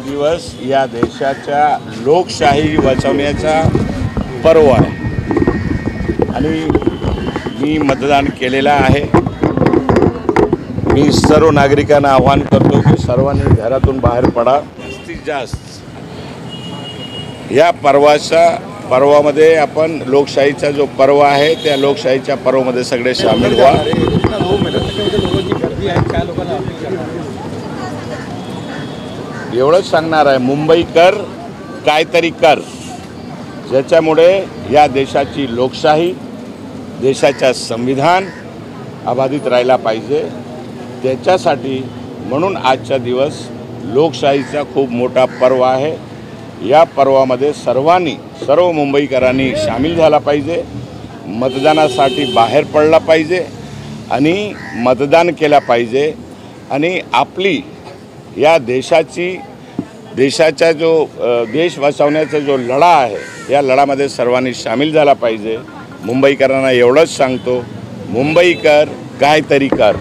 दिवस या देशाच्या लोकशाही वाचवण्याचा पर्व आहे आणि मी मतदान केलेलं आहे। मी सर्व नागरिकांना आवाहन करतो की सर्वांनी घरातून बाहेर पडा। जास्तीत जास्त या पर्वामध्ये आपण लोकशाहीचा जो पर्व आहे त्या लोकशाहीच्या पर्वामध्ये सगळे सामील व्हा। एवढंच सांगणार आहे, मुंबई कर काहीतरी कर, ज्याच्यामुळे या देशाची लोकशाही, देशाचा संविधान अबाधित राहिला पाहिजे। त्याच्यासाठी म्हणून आजचा दिवस लोकशाहीचा खूप मोठा पर्व आहे। या पर्वामध्ये सर्व मुंबईकरांनी सामील झाला पाहिजे, मतदानासाठी बाहेर पडला पाहिजे आणि मतदान केला पाहिजे आणि आपली या देशाचा जो देश वाचवण्याचा जो लढा आहे या लढ्यामध्ये सर्वांनी सामील झाला पाहिजे। मुंबईकरांना एवढंच सांगतो, मुंबई कर काहीतरी कर।